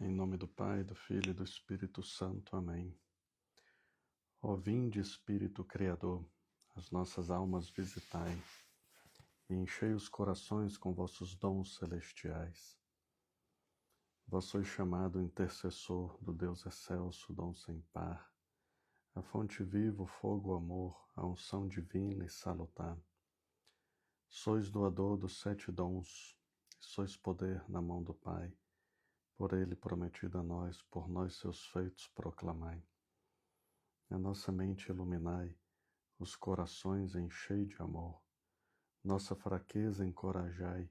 Em nome do Pai, do Filho e do Espírito Santo. Amém. Ó vinde, Espírito Criador, as nossas almas visitai, e enchei os corações com vossos dons celestiais. Vós sois chamado intercessor do Deus excelso, dom sem par, a fonte viva, o fogo, o amor, a unção divina e salutar. Sois doador dos 7 dons, e sois poder na mão do Pai, por ele prometido a nós, por nós seus feitos proclamai. A nossa mente iluminai, os corações enchei de amor, nossa fraqueza encorajai,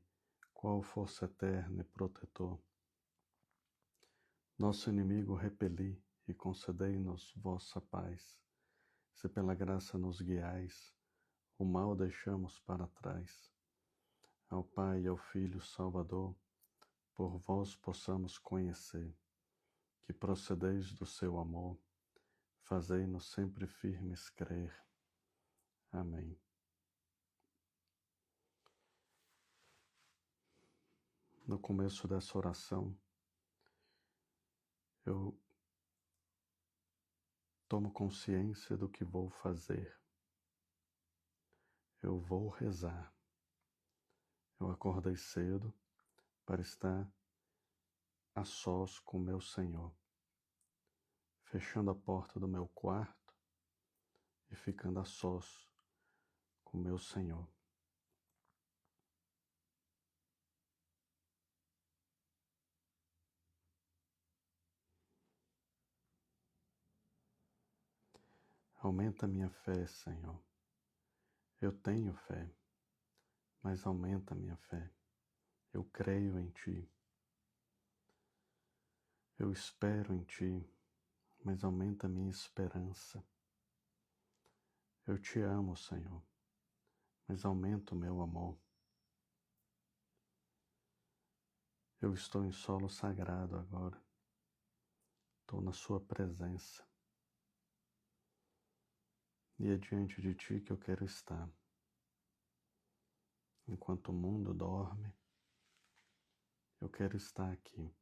qual força eterna e protetor. Nosso inimigo repeli e concedei-nos vossa paz. Se pela graça nos guiais, o mal deixamos para trás. Ao Pai e ao Filho Salvador, por vós possamos conhecer, que procedeis do seu amor, fazei-nos sempre firmes crer. Amém. No começo dessa oração, eu tomo consciência do que vou fazer. Eu vou rezar. Eu acordei cedo para estar a sós com meu Senhor, fechando a porta do meu quarto e ficando a sós com meu Senhor. Aumenta minha fé, Senhor. Eu tenho fé, mas aumenta minha fé. Eu creio em Ti. Eu espero em Ti, mas aumenta minha esperança. Eu Te amo, Senhor, mas aumenta o meu amor. Eu estou em solo sagrado agora. Estou na Sua presença. E é diante de Ti que eu quero estar. Enquanto o mundo dorme, eu quero estar aqui.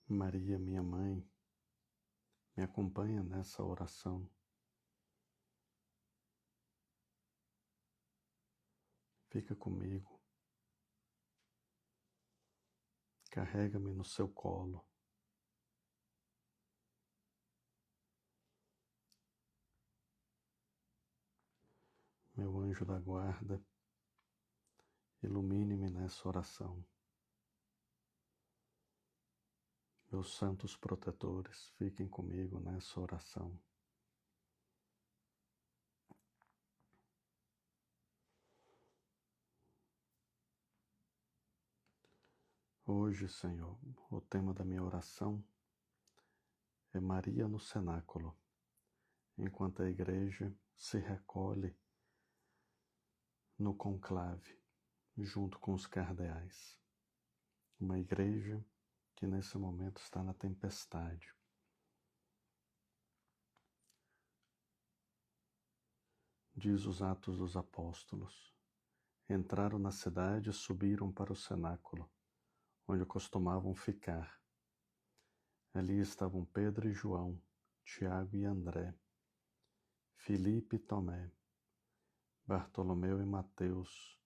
Maria, minha mãe, me acompanha nessa oração. Fica comigo. Carrega-me no seu colo. Meu anjo da guarda, ilumine-me nessa oração. Meus santos protetores, fiquem comigo nessa oração. Hoje, Senhor, o tema da minha oração é Maria no cenáculo, enquanto a igreja se recolhe no conclave, junto com os cardeais. Uma igreja que nesse momento está na tempestade. Diz os Atos dos Apóstolos: entraram na cidade e subiram para o cenáculo, onde costumavam ficar. Ali estavam Pedro e João, Tiago e André, Filipe e Tomé, Bartolomeu e Mateus,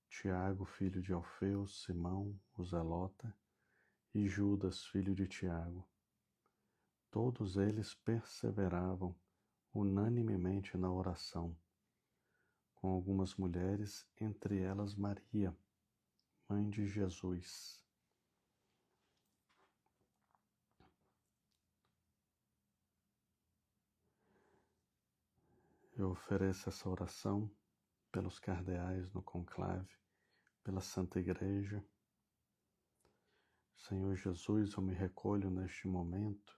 Tiago, filho de Alfeu, Simão, o Zelota, e Judas, filho de Tiago. Todos eles perseveravam unanimemente na oração, com algumas mulheres, entre elas Maria, mãe de Jesus. Eu ofereço essa oração pelos cardeais no conclave, pela Santa Igreja. Senhor Jesus, eu me recolho neste momento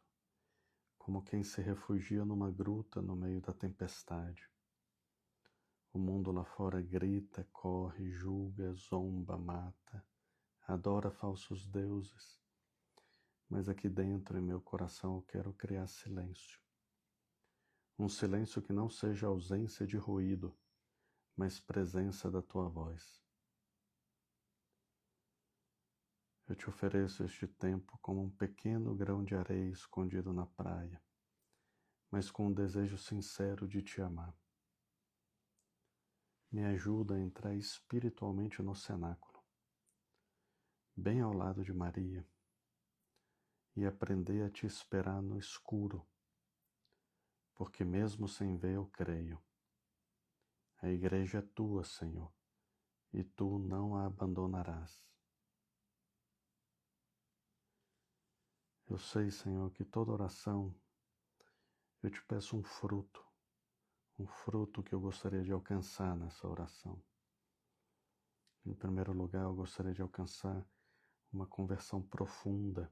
como quem se refugia numa gruta no meio da tempestade. O mundo lá fora grita, corre, julga, zomba, mata, adora falsos deuses. Mas aqui dentro, em meu coração, eu quero criar silêncio. um silêncio que não seja ausência de ruído, mas presença da tua voz. Eu te ofereço este tempo como um pequeno grão de areia escondido na praia, mas com um desejo sincero de te amar. Me ajuda a entrar espiritualmente no cenáculo, bem ao lado de Maria, e aprender a te esperar no escuro, porque mesmo sem ver eu creio. A igreja é tua, Senhor, e tu não a abandonarás. Eu sei, Senhor, que toda oração eu te peço um fruto que eu gostaria de alcançar nessa oração. Em primeiro lugar, eu gostaria de alcançar uma conversão profunda,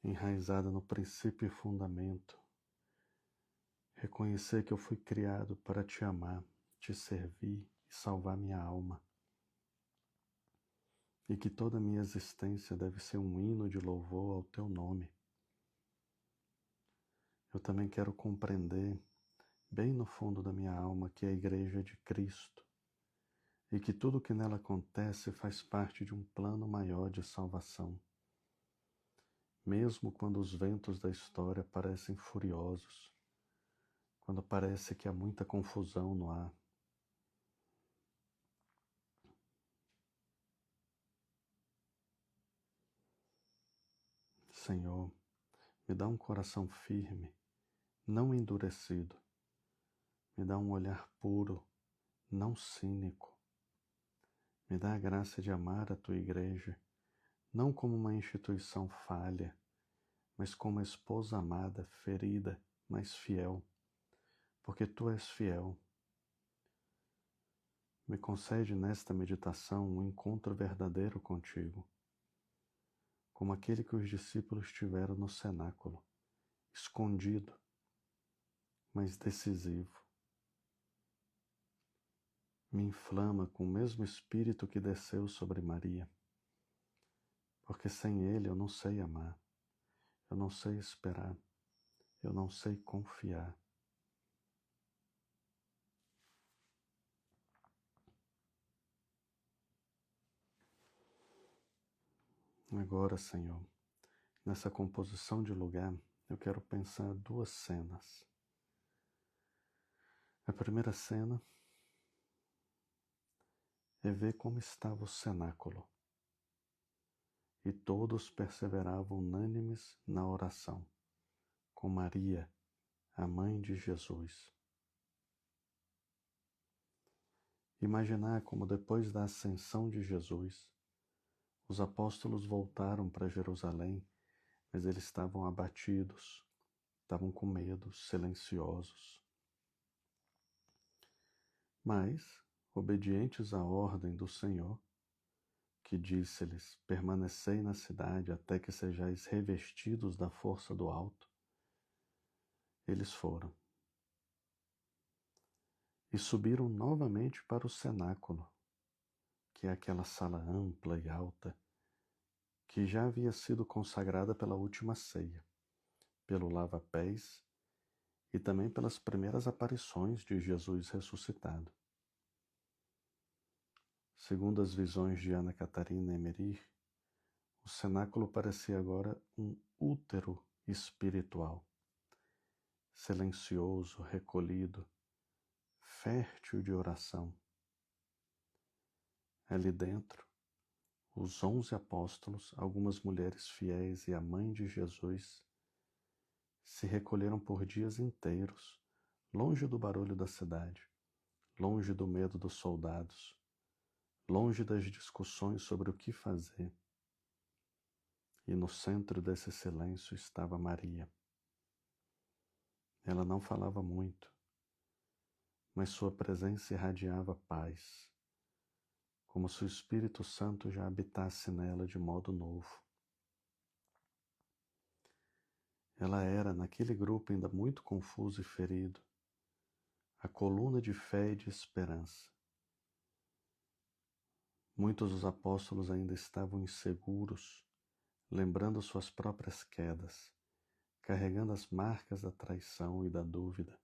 enraizada no princípio e fundamento. Reconhecer que eu fui criado para te amar, te servir e salvar minha alma. E que toda a minha existência deve ser um hino de louvor ao teu nome. Eu também quero compreender, bem no fundo da minha alma, que a igreja é de Cristo e que tudo o que nela acontece faz parte de um plano maior de salvação. Mesmo quando os ventos da história parecem furiosos, quando parece que há muita confusão no ar. Senhor, me dá um coração firme, não endurecido. Me dá um olhar puro, não cínico. Me dá a graça de amar a tua igreja, não como uma instituição falha, mas como uma esposa amada, ferida, mas fiel, porque tu és fiel. Me concede nesta meditação um encontro verdadeiro contigo, como aquele que os discípulos tiveram no cenáculo, escondido, mas decisivo. Me inflama com o mesmo espírito que desceu sobre Maria, porque sem ele eu não sei amar, eu não sei esperar, eu não sei confiar. Agora, Senhor, nessa composição de lugar, eu quero pensar duas cenas. A primeira cena é ver como estava o cenáculo. E todos perseveravam unânimes na oração, com Maria, a mãe de Jesus. Imaginar como depois da ascensão de Jesus, os apóstolos voltaram para Jerusalém, mas eles estavam abatidos, estavam com medo, silenciosos. Mas, obedientes à ordem do Senhor, que disse-lhes: permanecei na cidade até que sejais revestidos da força do alto, eles foram. E subiram novamente para o cenáculo, que é aquela sala ampla e alta, que já havia sido consagrada pela última ceia, pelo lava-pés e também pelas primeiras aparições de Jesus ressuscitado. Segundo as visões de Ana Catarina Emery, o cenáculo parecia agora um útero espiritual, silencioso, recolhido, fértil de oração. Ali dentro, os 11 apóstolos, algumas mulheres fiéis e a mãe de Jesus, se recolheram por dias inteiros, longe do barulho da cidade, longe do medo dos soldados, longe das discussões sobre o que fazer. E no centro desse silêncio estava Maria. Ela não falava muito, mas sua presença irradiava paz, como se o Espírito Santo já habitasse nela de modo novo. Ela era, naquele grupo ainda muito confuso e ferido, a coluna de fé e de esperança. Muitos dos apóstolos ainda estavam inseguros, lembrando suas próprias quedas, carregando as marcas da traição e da dúvida.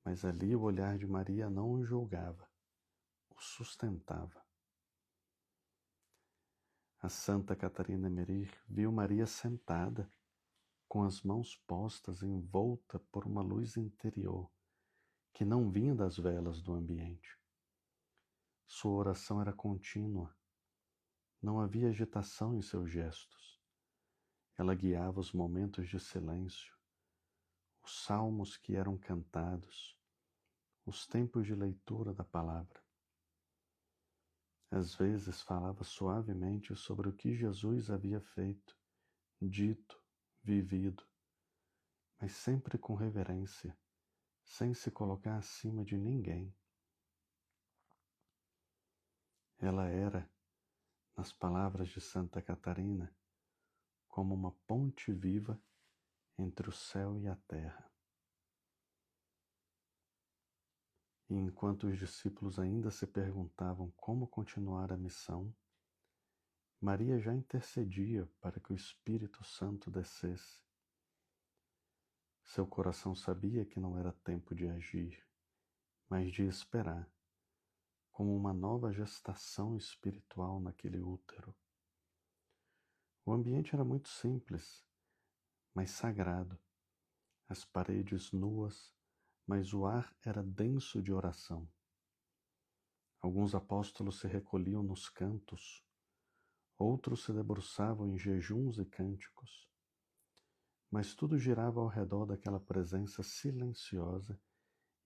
Mas ali o olhar de Maria não o julgava, o sustentava. A Santa Catarina Emmerich viu Maria sentada, com as mãos postas envolta por uma luz interior que não vinha das velas do ambiente. Sua oração era contínua, não havia agitação em seus gestos. Ela guiava os momentos de silêncio, os salmos que eram cantados, os tempos de leitura da palavra. Às vezes falava suavemente sobre o que Jesus havia feito, dito, vivido, mas sempre com reverência, sem se colocar acima de ninguém. Ela era, nas palavras de Santa Catarina, como uma ponte viva entre o céu e a terra. E enquanto os discípulos ainda se perguntavam como continuar a missão, Maria já intercedia para que o Espírito Santo descesse. Seu coração sabia que não era tempo de agir, mas de esperar, como uma nova gestação espiritual naquele útero. O ambiente era muito simples, mas sagrado. As paredes nuas, mas o ar era denso de oração. Alguns apóstolos se recolhiam nos cantos, outros se debruçavam em jejuns e cânticos, mas tudo girava ao redor daquela presença silenciosa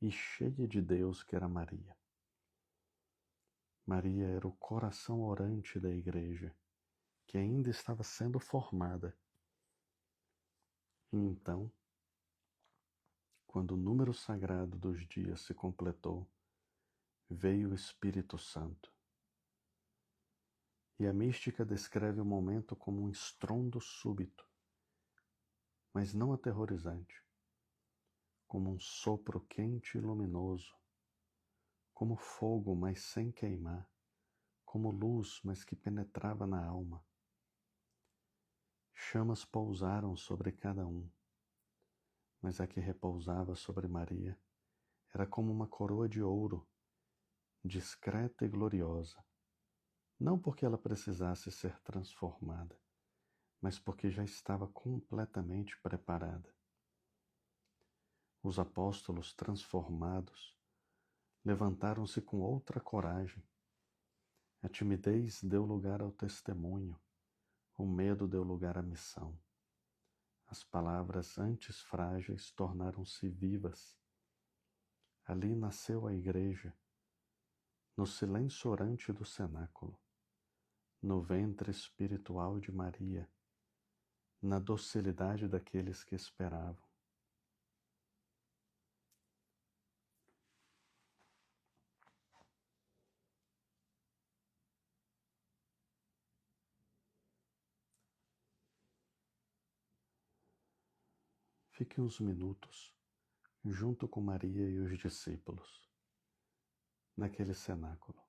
e cheia de Deus que era Maria. Maria era o coração orante da igreja, que ainda estava sendo formada. E então, quando o número sagrado dos dias se completou, veio o Espírito Santo. E a mística descreve o momento como um estrondo súbito, mas não aterrorizante, como um sopro quente e luminoso, como fogo, mas sem queimar, como luz, mas que penetrava na alma. Chamas pousaram sobre cada um, mas a que repousava sobre Maria era como uma coroa de ouro, discreta e gloriosa, não porque ela precisasse ser transformada, mas porque já estava completamente preparada. Os apóstolos transformados levantaram-se com outra coragem. A timidez deu lugar ao testemunho, o medo deu lugar à missão. As palavras antes frágeis tornaram-se vivas. Ali nasceu a igreja, no silêncio orante do cenáculo, no ventre espiritual de Maria, na docilidade daqueles que esperavam. Fique uns minutos junto com Maria e os discípulos, naquele cenáculo.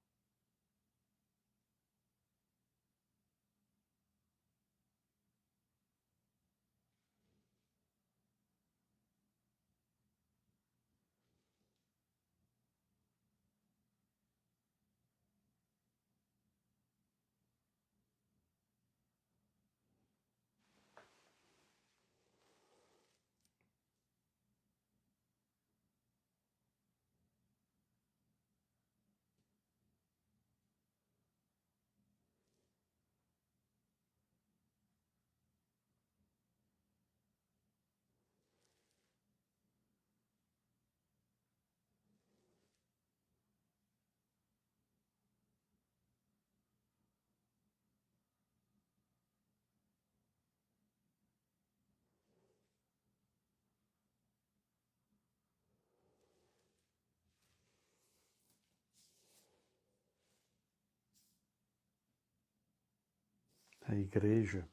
A igreja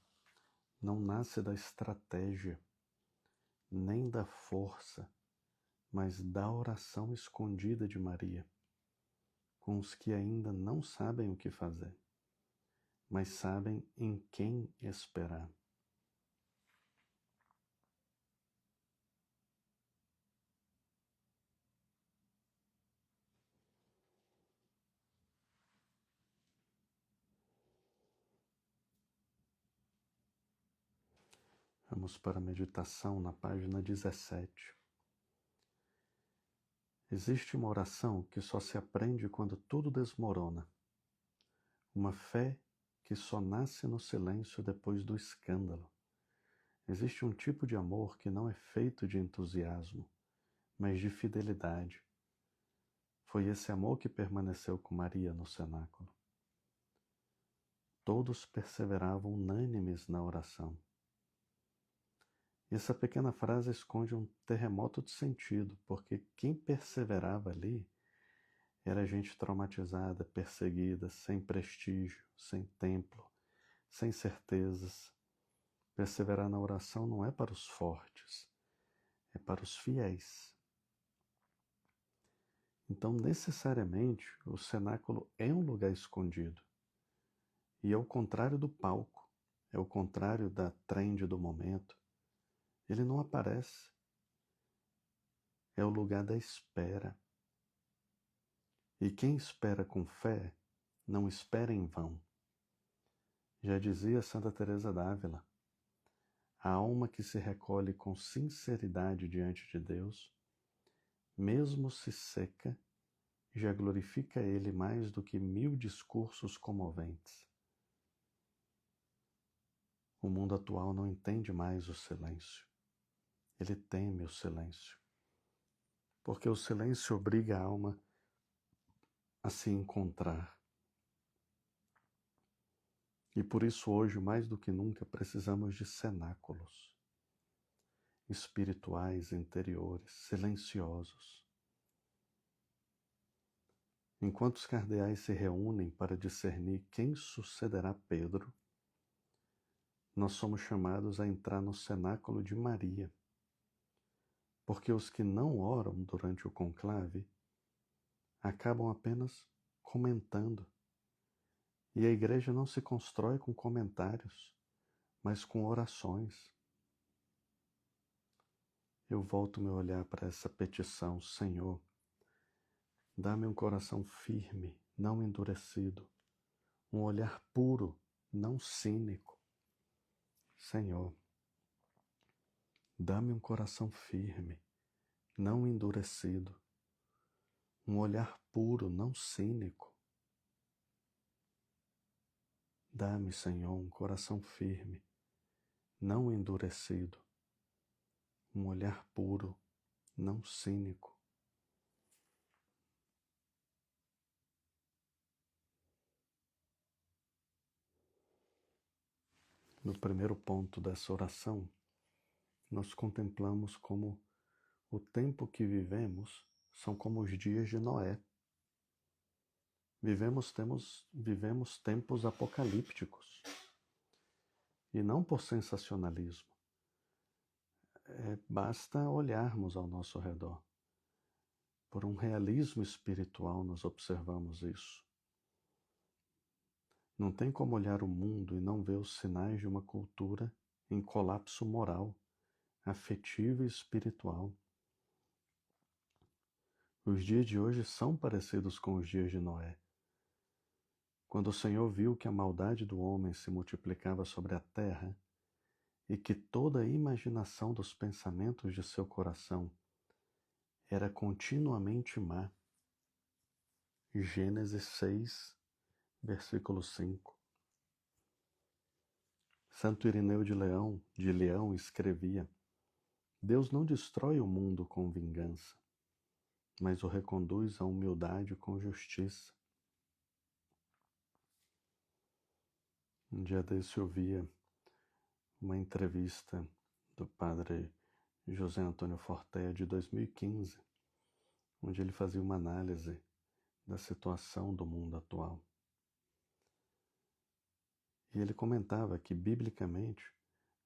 não nasce da estratégia, nem da força, mas da oração escondida de Maria, com os que ainda não sabem o que fazer, mas sabem em quem esperar. Vamos para a meditação na página 17. Existe uma oração que só se aprende quando tudo desmorona. Uma fé que só nasce no silêncio depois do escândalo. Existe um tipo de amor que não é feito de entusiasmo, mas de fidelidade. Foi esse amor que permaneceu com Maria no cenáculo. Todos perseveravam unânimes na oração. E essa pequena frase esconde um terremoto de sentido, porque quem perseverava ali era gente traumatizada, perseguida, sem prestígio, sem templo, sem certezas. Perseverar na oração não é para os fortes, é para os fiéis. Então, necessariamente, o cenáculo é um lugar escondido. E é o contrário do palco, é o contrário da trend do momento. Ele não aparece. É o lugar da espera. E quem espera com fé, não espera em vão. Já dizia Santa Teresa d'Ávila, a alma que se recolhe com sinceridade diante de Deus, mesmo se seca, já glorifica Ele mais do que 1000 discursos comoventes. O mundo atual não entende mais o silêncio. Ele teme o silêncio. Porque o silêncio obriga a alma a se encontrar. E por isso hoje, mais do que nunca, precisamos de cenáculos espirituais, interiores, silenciosos. Enquanto os cardeais se reúnem para discernir quem sucederá Pedro, nós somos chamados a entrar no cenáculo de Maria, porque os que não oram durante o conclave acabam apenas comentando. E a igreja não se constrói com comentários, mas com orações. Eu volto meu olhar para essa petição, Senhor, dá-me um coração firme, não endurecido, um olhar puro, não cínico. Senhor, dá-me um coração firme, não endurecido, um olhar puro, não cínico. Dá-me, Senhor, um coração firme, não endurecido, um olhar puro, não cínico. No primeiro ponto dessa oração, nós contemplamos como o tempo que vivemos são como os dias de Noé. Vivemos tempos apocalípticos. E não por sensacionalismo. Basta olharmos ao nosso redor. Por um realismo espiritual nós observamos isso. Não tem como olhar o mundo e não ver os sinais de uma cultura em colapso moral, afetivo e espiritual. Os dias de hoje são parecidos com os dias de Noé. Quando o Senhor viu que a maldade do homem se multiplicava sobre a terra e que toda a imaginação dos pensamentos de seu coração era continuamente má. Gênesis 6, versículo 5. Santo Irineu de Leão escrevia: Deus não destrói o mundo com vingança, mas o reconduz à humildade com justiça. Um dia desse eu via uma entrevista do padre José Antônio Fortea de 2015, onde ele fazia uma análise da situação do mundo atual. E ele comentava que, biblicamente,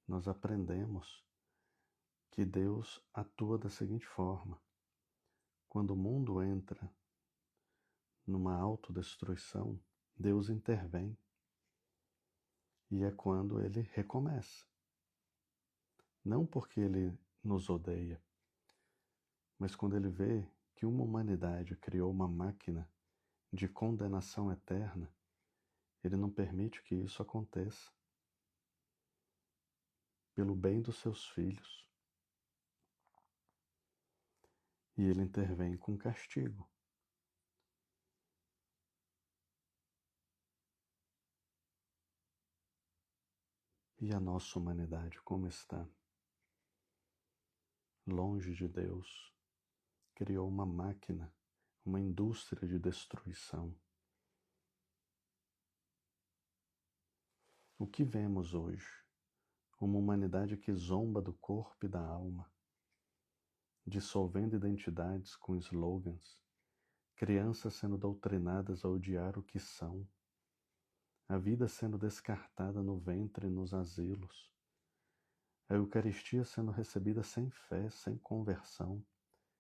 nós aprendemos que Deus atua da seguinte forma. Quando o mundo entra numa autodestruição, Deus intervém. E é quando ele recomeça. Não porque ele nos odeia, mas quando ele vê que uma humanidade criou uma máquina de condenação eterna, ele não permite que isso aconteça. pelo bem dos seus filhos. E ele intervém com castigo. E a nossa humanidade como está? Longe de Deus, criou uma máquina, uma indústria de destruição. O que vemos hoje? Uma humanidade que zomba do corpo e da alma, dissolvendo identidades com slogans, crianças sendo doutrinadas a odiar o que são, a vida sendo descartada no ventre e nos asilos, a Eucaristia sendo recebida sem fé, sem conversão,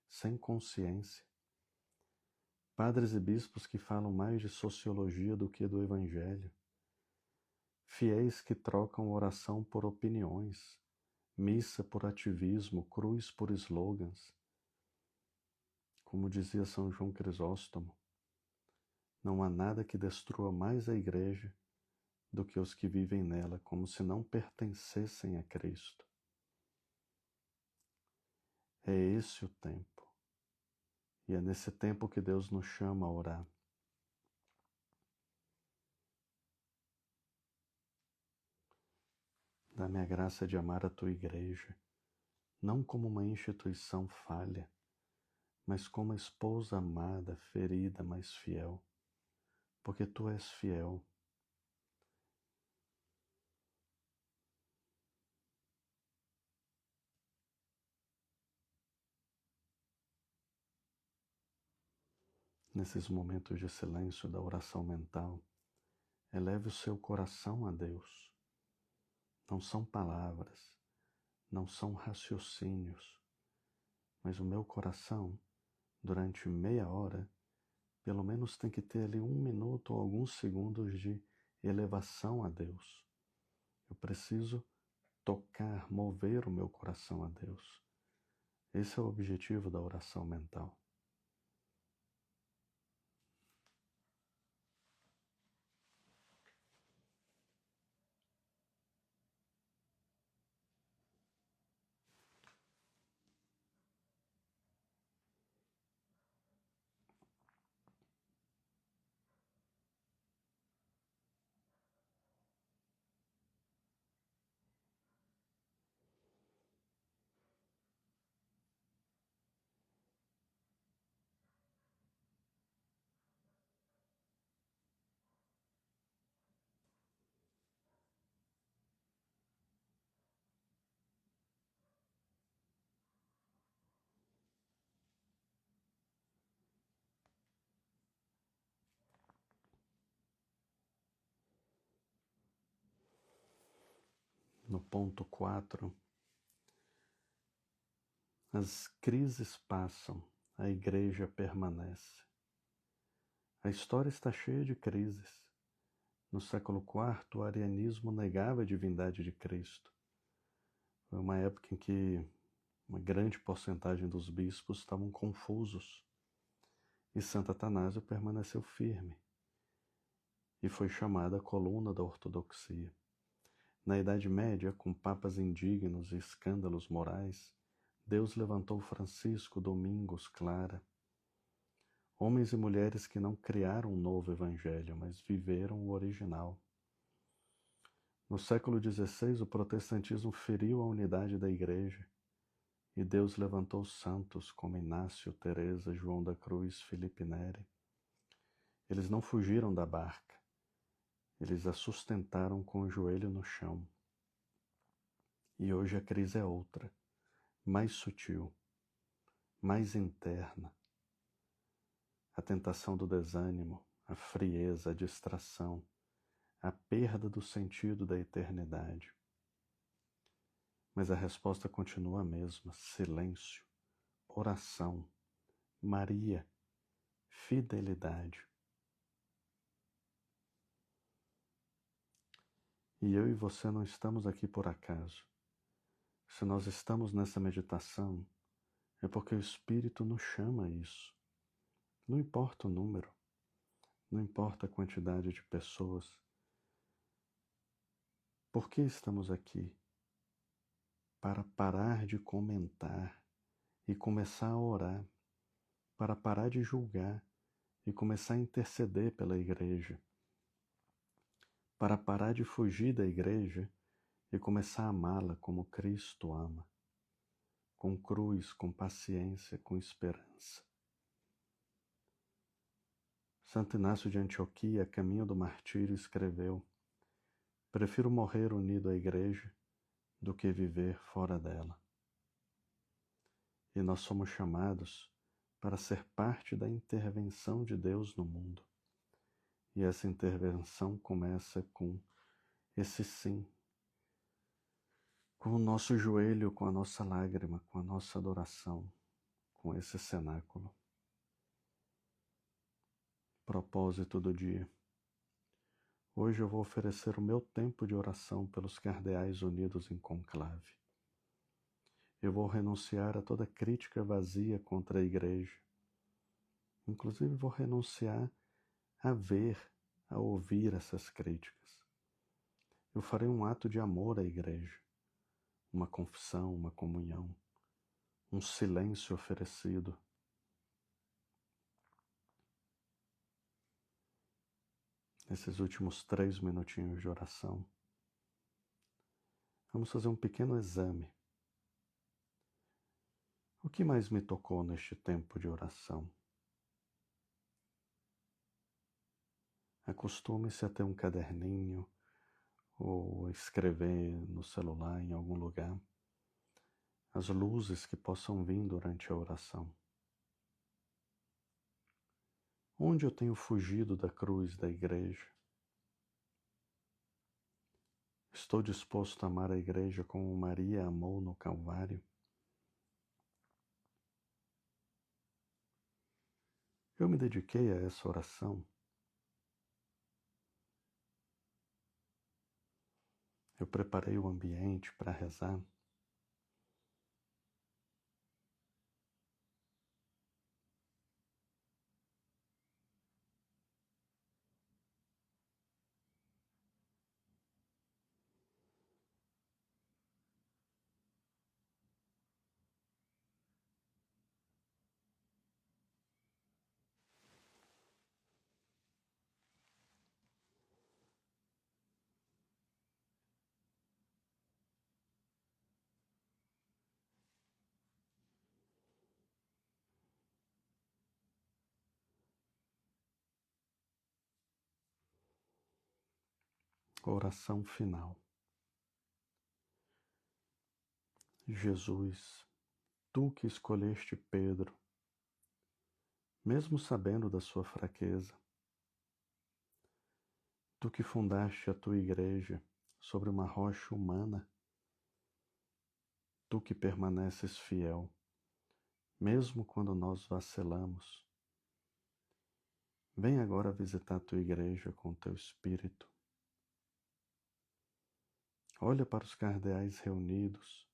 sem consciência, padres e bispos que falam mais de sociologia do que do Evangelho, fiéis que trocam oração por opiniões, missa por ativismo, cruz por slogans. Como dizia São João Crisóstomo, não há nada que destrua mais a Igreja do que os que vivem nela, como se não pertencessem a Cristo. É esse o tempo. E é nesse tempo que Deus nos chama a orar. Dá-me a graça de amar a tua Igreja, não como uma instituição falha, mas como a esposa amada, ferida, mas fiel, porque tu és fiel. Nesses momentos de silêncio da oração mental, eleve o seu coração a Deus. Não são palavras, não são raciocínios, mas o meu coração, durante meia hora, pelo menos tem que ter ali 1 minuto ou alguns segundos de elevação a Deus. Eu preciso tocar, mover o meu coração a Deus. Esse é o objetivo da oração mental. No ponto 4, as crises passam, a Igreja permanece. A história está cheia de crises. No século IV, o arianismo negava a divindade de Cristo. Foi uma época em que uma grande porcentagem dos bispos estavam confusos. E Santo Atanásio permaneceu firme e foi chamada a coluna da ortodoxia. Na Idade Média, com papas indignos e escândalos morais, Deus levantou Francisco, Domingos, Clara, homens e mulheres que não criaram um novo evangelho, mas viveram o original. No século XVI, o protestantismo feriu a unidade da Igreja e Deus levantou santos como Inácio, Teresa, João da Cruz, Filipe Neri. Eles não fugiram da barca, eles a sustentaram com o joelho no chão. E hoje a crise é outra, mais sutil, mais interna. A tentação do desânimo, a frieza, a distração, a perda do sentido da eternidade. Mas a resposta continua a mesma: silêncio, oração, Maria, fidelidade. E eu e você não estamos aqui por acaso. Se nós estamos nessa meditação, é porque o Espírito nos chama a isso. Não importa o número, não importa a quantidade de pessoas. Por que estamos aqui? para parar de comentar e começar a orar, para parar de julgar e começar a interceder pela igreja, para parar de fugir da igreja e começar a amá-la como Cristo ama, com cruz, com paciência, com esperança. Santo Inácio de Antioquia, a caminho do martírio, escreveu: prefiro morrer unido à igreja do que viver fora dela. E nós somos chamados para ser parte da intervenção de Deus no mundo. E essa intervenção começa com esse sim, com o nosso joelho, com a nossa lágrima, com a nossa adoração, com esse cenáculo. Propósito do dia. Hoje eu vou oferecer o meu tempo de oração pelos cardeais unidos em conclave. Eu vou renunciar a toda crítica vazia contra a igreja. Inclusive vou renunciar a ver, a ouvir essas críticas. Eu farei um ato de amor à igreja, uma confissão, uma comunhão, um silêncio oferecido. Nesses últimos 3 minutinhos de oração, vamos fazer um pequeno exame. O que mais me tocou neste tempo de oração? Acostume-se a ter um caderninho ou escrever no celular em algum lugar as luzes que possam vir durante a oração. Onde eu tenho fugido da cruz da igreja? Estou disposto a amar a igreja como Maria amou no Calvário? Eu me dediquei a essa oração. Eu preparei o ambiente para rezar. Oração final. Jesus, tu que escolheste Pedro, mesmo sabendo da sua fraqueza, tu que fundaste a tua igreja sobre uma rocha humana, tu que permaneces fiel, mesmo quando nós vacilamos, vem agora visitar a tua igreja com teu Espírito. Olha para os cardeais reunidos,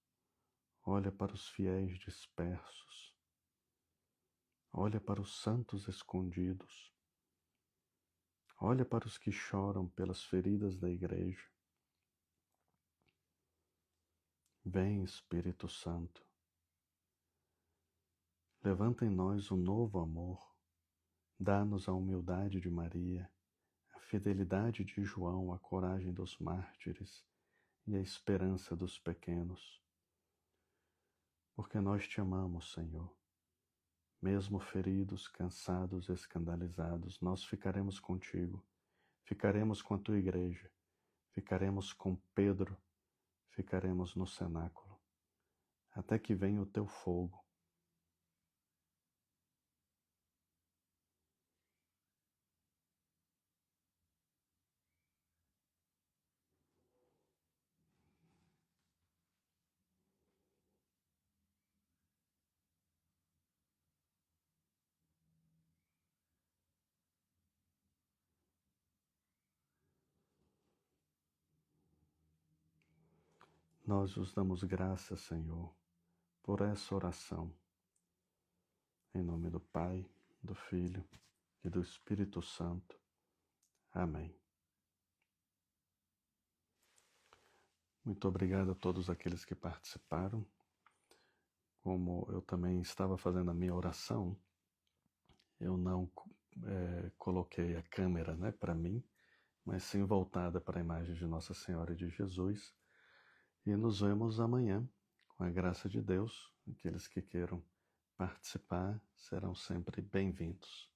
olha para os fiéis dispersos, olha para os santos escondidos, olha para os que choram pelas feridas da igreja. Vem, Espírito Santo, levanta em nós um novo amor, dá-nos a humildade de Maria, a fidelidade de João, a coragem dos mártires e a esperança dos pequenos. Porque nós te amamos, Senhor. Mesmo feridos, cansados, escandalizados, nós ficaremos contigo, ficaremos com a tua igreja, ficaremos com Pedro, ficaremos no cenáculo, até que venha o teu fogo. Nós os damos graças, Senhor, por essa oração. Em nome do Pai, do Filho e do Espírito Santo. Amém. Muito obrigado a todos aqueles que participaram. Como eu também estava fazendo a minha oração, eu não coloquei a câmera, né, para mim, mas sim voltada para a imagem de Nossa Senhora e de Jesus. E nos vemos amanhã, com a graça de Deus. Aqueles que queiram participar serão sempre bem-vindos.